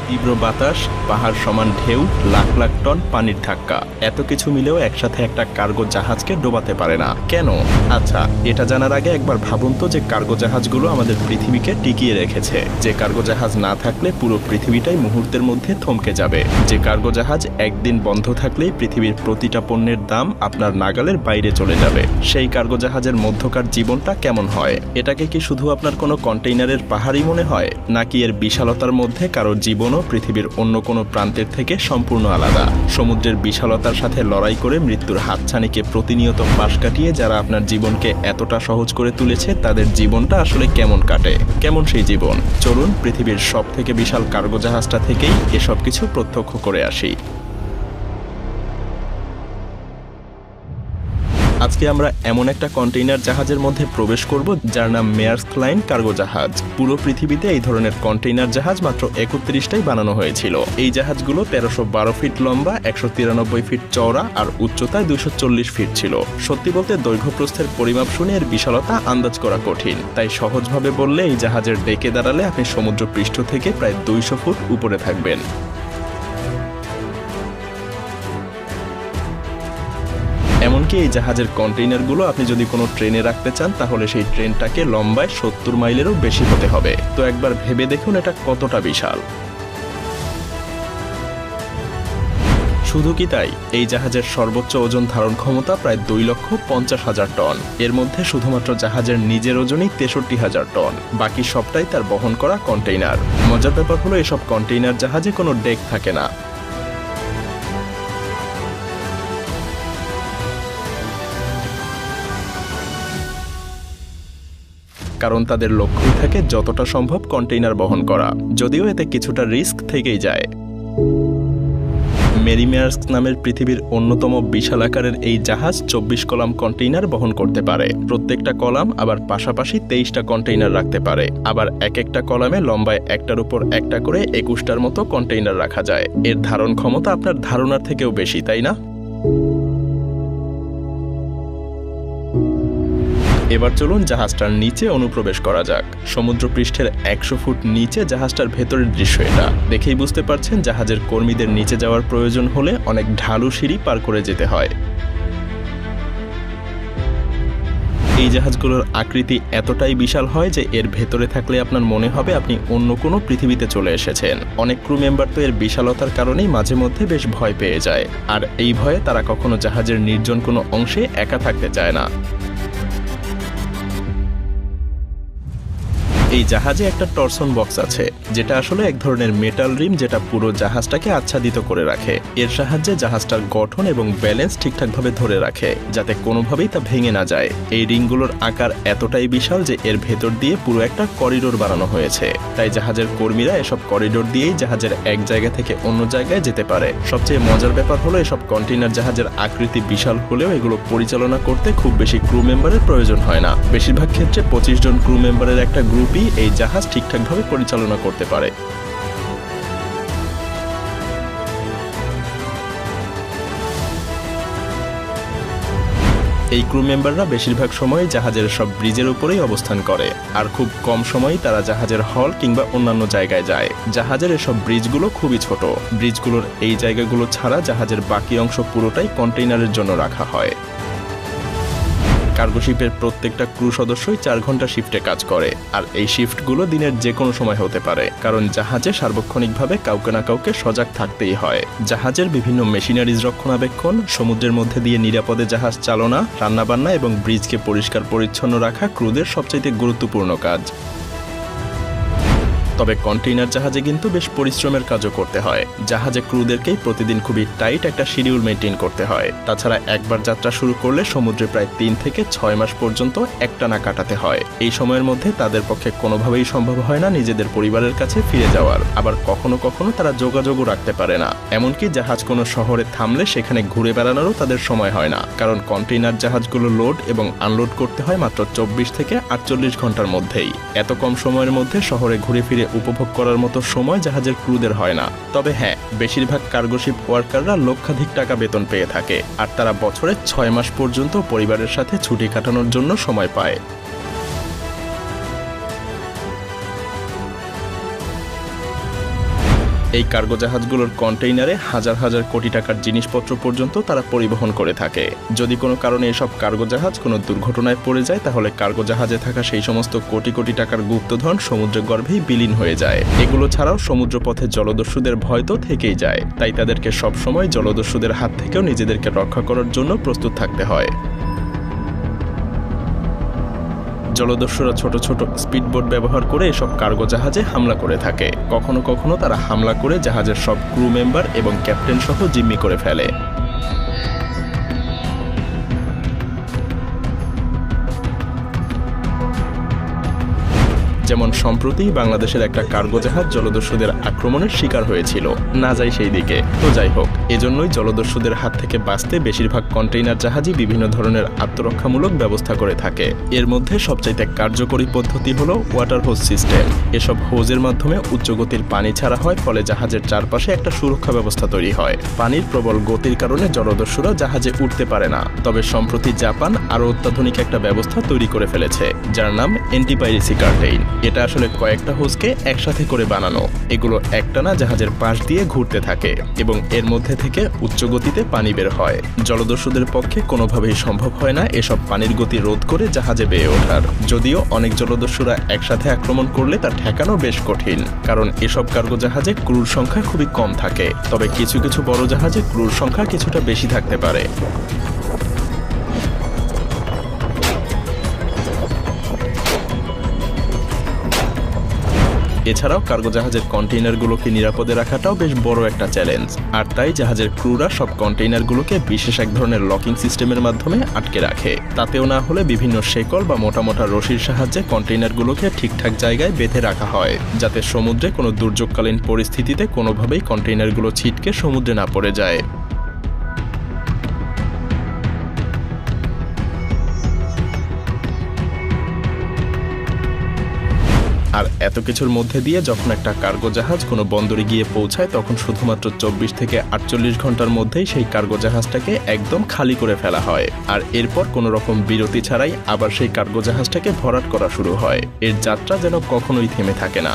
তীব্র বাতাস, পাহাড় সমান ঢেউ, লাখ লাখ টন পানির ধাক্কা, এত কিছু মিলেও একসাথে একটা কার্গো জাহাজকে ডোবাতে পারে না কেন? আচ্ছা, এটা জানার আগে একবার ভাবুন তো যে কার্গো জাহাজগুলো আমাদের পৃথিবীকে টিকিয়ে রেখেছে। যে কার্গো জাহাজ না থাকলে পুরো পৃথিবীটাই মুহূর্তের মধ্যে থমকে যাবে। যে কার্গো জাহাজ একদিন বন্ধ থাকলেই পৃথিবীর প্রতিটা পণ্যের দাম আপনার নাগালের বাইরে চলে যাবে। সেই কার্গো জাহাজের মধ্যকার জীবনটা কেমন হয়? এটাকে কি শুধু আপনার কোনো কন্টেইনারের পাহাড়ই মনে হয়, নাকি এর বিশালতার মধ্যে কারো জীবনও পৃথিবীর অন্য কোনো প্রান্তের থেকে সম্পূর্ণ আলাদা? সমুদ্রের বিশালতার সাথে লড়াই করে মৃত্যুর হাতছানিকে প্রতিনিয়ত পাশ কাটিয়ে যারা আপনার জীবনকে এতটা সহজ করে তুলেছে, তাদের জীবনটা আসলে কেমন কাটে? কেমন সেই জীবন? চলুন পৃথিবীর সব থেকে বিশাল কার্গো জাহাজটা থেকেই এসব কিছু প্রত্যক্ষ করে আসি। আজকে আমরা এমন একটা কন্টেইনার জাহাজের মধ্যে প্রবেশ করব যার নাম মেয়ার্স্ক লাইন কার্গো জাহাজ। পুরো পৃথিবীতে এই ধরনের কন্টেইনার জাহাজ মাত্র 31টাই বানানো হয়েছিল। এই জাহাজগুলো 1312 ফিট লম্বা, 193 ফিট চওড়া আর উচ্চতায় 240 ফিট ছিল। সত্যি বলতে দৈর্ঘ্য প্রস্থের পরিমাপ শুনে এর বিশালতা আন্দাজ করা কঠিন। তাই সহজভাবে বললে এই জাহাজের ডেকে দাঁড়ালে আপনি সমুদ্র পৃষ্ঠ থেকে প্রায় 200 ফুট উপরে থাকবেন। এমনকি এই জাহাজের কন্টেইনারগুলো আপনি যদি কোনো ট্রেনে রাখতে চান, তাহলে সেই ট্রেনটাকে লম্বায় 70 মাইলেরও বেশি হতে হবে। তো একবার ভেবে দেখুন এটা কতটা বিশাল। শুধু কি তাই, এই জাহাজের সর্বোচ্চ ওজন ধারণ ক্ষমতা প্রায় 2,50,000 টন। এর মধ্যে শুধুমাত্র জাহাজের নিজের ওজনই 63,000 টন, বাকি সবটাই তার বহন করা কন্টেইনার। মজার ব্যাপার হলো এসব কন্টেইনার জাহাজে কোনো ডেক থাকে না। কারণ তাদের লক্ষ্যই থাকে যতটা সম্ভব কন্টেইনার বহন করা, যদিও এতে কিছুটা রিস্ক থেকেই যায়। মেরিমেয়ার্স্ক নামের পৃথিবীর অন্যতম বিশাল আকারের এই জাহাজ 24 কলাম কন্টেইনার বহন করতে পারে। প্রত্যেকটা কলাম আবার পাশাপাশি 23টা কন্টেইনার রাখতে পারে। আবার এক একটা কলামে লম্বায় একটার উপর একটা করে 21টার মতো কন্টেইনার রাখা যায়। এর ধারণ ক্ষমতা আপনার ধারণার থেকেও বেশি, তাই না? এবার চলুন জাহাজটার নিচে অনুপ্রবেশ করা যাক। সমুদ্রপৃষ্ঠের 100 ফুট নিচে জাহাজটার ভেতরের দৃশ্য এটা। দেখেই বুঝতে পারছেন জাহাজের কর্মীদের নিচে যাওয়ার প্রয়োজন হলে অনেক ঢালু সিঁড়ি পার করে যেতে হয়। এই জাহাজগুলোর আকৃতি এতটাই বিশাল হয় যে এর ভেতরে থাকলে আপনার মনে হবে আপনি অন্য কোনো পৃথিবীতে চলে এসেছেন। অনেক ক্রু মেম্বার তো এর বিশালতার কারণেই মাঝে মধ্যে বেশ ভয় পেয়ে যায়, আর এই ভয়ে তারা কখনো জাহাজের নির্জন কোনো অংশে একা থাকতে চায় না। এই জাহাজে একটা টরসন বক্স আছে, যেটা আসলে এক ধরনের মেটাল রিম, যেটা পুরো জাহাজটাকে আচ্ছাদিত করে রাখে। এর সাহায্যে জাহাজটার গঠন এবং ব্যালেন্স ঠিকঠাকভাবে ধরে রাখে, যাতে কোনোভাবেই তা ভেঙে না যায়। এই রিংগুলোর আকার এতটাই বিশাল যে এর ভেতর দিয়ে পুরো একটা করিডোর বানানো হয়েছে। তাই জাহাজের কর্মীরা এসব করিডোর দিয়েই জাহাজের এক জায়গা থেকে অন্য জায়গায় যেতে পারে। সবচেয়ে মজার ব্যাপার হলো এসব কন্টেইনার জাহাজের আকৃতি বিশাল হলেও এগুলো পরিচালনা করতে খুব বেশি ক্রু মেম্বারের প্রয়োজন হয় না। বেশিরভাগ ক্ষেত্রে 25 জন ক্রু মেম্বারের একটা গ্রুপ এই জাহাজ ঠিকঠাকভাবে পরিচালনা করতে পারে। এই ক্রু মেম্বাররা বেশিরভাগ সময় জাহাজের সব ব্রিজের উপরেই অবস্থান করে, আর খুব কম সময়ই তারা জাহাজের হল কিংবা অন্যান্য জায়গায় যায়। জাহাজের এসব ব্রিজগুলো খুবই ছোট। ব্রিজগুলোর এই জায়গাগুলো ছাড়া জাহাজের বাকি অংশ পুরোটাই কন্টেইনারের জন্য রাখা হয়। কার্গো শিপের প্রত্যেকটা ক্রু সদস্যই 4 ঘন্টা শিফটে কাজ করে, আর এই শিফটগুলো দিনের যে কোনো সময় হতে পারে, কারণ জাহাজে সার্বক্ষণিকভাবে কাউকে না কাউকে সজাগ থাকতেই হয়। জাহাজের বিভিন্ন মেশিনারিজ রক্ষণাবেক্ষণ, সমুদ্রের মধ্যে দিয়ে নিরাপদে জাহাজ চালনা, রান্নাবান্না এবং ব্রিজকে পরিষ্কার পরিচ্ছন্ন রাখা ক্রুদের সবচাইতে গুরুত্বপূর্ণ কাজ। তবে কন্টেইনার জাহাজে কিন্তু বেশ পরিশ্রমের কাজও করতে হয়। জাহাজে ক্রুদেরকেই প্রতিদিন খুবই টাইট একটা শিডিউল মেনটেন করতে হয়। তাছাড়া একবার যাত্রা শুরু করলে সমুদ্রে প্রায় 3 থেকে 6 মাস পর্যন্ত একটানা কাটাতে হয়। এই সময়ের মধ্যে তাদের পক্ষে কোনোভাবেই সম্ভব হয় না নিজেদের পরিবারের কাছে ফিরে যাওয়ার। আবার কখনো কখনো তারা যোগাযোগও রাখতে পারে না। এমনকি জাহাজ কোনো শহরে থামলে সেখানে ঘুরে বেড়ানোরও তাদের সময় হয় না, কারণ কন্টেইনার জাহাজগুলো লোড এবং আনলোড করতে হয় মাত্র 24 থেকে 48 ঘন্টার মধ্যেই। এত কম সময়ের মধ্যে শহরে ঘুরে ফিরে উপভোগ করার মতো সময় জাহাজের ক্রুদের হয় না। তবে হ্যাঁ, বেশিরভাগ কার্গোশিপ ওয়ার্কাররা লক্ষাধিক টাকা বেতন পেয়ে থাকে, আর তারা বছরে 6 মাস পর্যন্ত পরিবারের সাথে ছুটি কাটানোর জন্য সময় পায়। এই কার্গো জাহাজগুলোর কন্টেইনারে হাজার হাজার কোটি টাকার জিনিসপত্র পর্যন্ত তারা পরিবহন করে থাকে। যদি কোনো কারণে এসব কার্গো জাহাজ কোনো দুর্ঘটনায় পড়ে যায়, তাহলে কার্গো জাহাজে থাকা সেই সমস্ত কোটি কোটি টাকার গুপ্তধন সমুদ্র গর্ভেই বিলীন হয়ে যায়। এগুলো ছাড়াও সমুদ্রপথে জলদস্যুদের ভয় তো থেকেই যায়, তাই তাদেরকে সবসময় জলদস্যুদের হাত থেকেও নিজেদেরকে রক্ষা করার জন্য প্রস্তুত থাকতে হয়। জলদস্যুরা ছোট ছোট স্পিডবোট ব্যবহার করে এসব কার্গো জাহাজে হামলা করে থাকে। কখনো কখনো তারা হামলা করে জাহাজের সব ক্রু মেম্বার এবং ক্যাপ্টেন সহ জিম্মি করে ফেলে। যেমন সম্প্রতি বাংলাদেশের একটা কার্গো জাহাজ জলদস্যুদের আক্রমণের শিকার হয়েছিল। না যাই সেই দিকে, তো যাই হোক, এজন্যই জলদস্যুদের হাত থেকে বাঁচতে বেশিরভাগ কন্টেইনার জাহাজই বিভিন্ন ধরনের আত্মরক্ষামূলক ব্যবস্থা করে থাকে। এর মধ্যে সবচাইতে কার্যকরী পদ্ধতি হলো ওয়াটার হোজ সিস্টেম। এসব হোজের মাধ্যমে উচ্চগতির পানি ছাড়া হয়, ফলে জাহাজের চারপাশে একটা সুরক্ষা ব্যবস্থা তৈরি হয়। পানির প্রবল গতির কারণে জলদস্যুরা জাহাজে উঠতে পারে না। তবে সম্প্রতি জাপান আরও অত্যাধুনিক একটা ব্যবস্থা তৈরি করে ফেলেছে, যার নাম অ্যান্টি-পাইরেসি কার্টেইন। এটা আসলে কয়েকটা হোজকে একসাথে করে বানানো। এগুলো একটানা জাহাজের পাশ দিয়ে ঘুরতে থাকে এবং এর মধ্যে থেকে উচ্চ গতিতে পানি বের হয়। জলদস্যুদের পক্ষে কোনোভাবেই সম্ভব হয় না এসব পানির গতি রোধ করে জাহাজে বেয়ে ওঠার। যদিও অনেক জলদস্যুরা একসাথে আক্রমণ করলে তা ঠেকানো বেশ কঠিন, কারণ এসব কার্গো জাহাজে ক্রুর সংখ্যা খুবই কম থাকে। তবে কিছু কিছু বড় জাহাজে ক্রুর সংখ্যা কিছুটা বেশি থাকতে পারে। এছাড়াও কার্গো জাহাজের কন্টেইনারগুলোকে নিরাপদে রাখাটাও বেশ বড় একটা চ্যালেঞ্জ। আর তাই জাহাজের ক্রুরা সব কন্টেইনারগুলোকে বিশেষ এক ধরনের লকিং সিস্টেমের মাধ্যমে আটকে রাখে। তাতেও না হলে বিভিন্ন শেকল বা মোটা মোটা রশির সাহায্যে কন্টেইনারগুলোকে ঠিকঠাক জায়গায় বেঁধে রাখা হয়, যাতে সমুদ্রে কোনো দুর্যোগকালীন পরিস্থিতিতে কোনোভাবেই কন্টেইনারগুলো ছিটকে সমুদ্রে না পড়ে যায়। আর এত কিছুর মধ্যে দিয়ে যখন একটা কার্গো জাহাজ কোনো বন্দরে গিয়ে পৌঁছায়, তখন শুধুমাত্র 24 থেকে 48 ঘন্টার মধ্যেই সেই কার্গো জাহাজটাকে একদম খালি করে ফেলা হয়। আর এরপর কোনো রকম বিরতি ছাড়াই আবার সেই কার্গো জাহাজটাকে ভরাট করা শুরু হয়। এর যাত্রা যেন কখনোই থেমে থাকে না।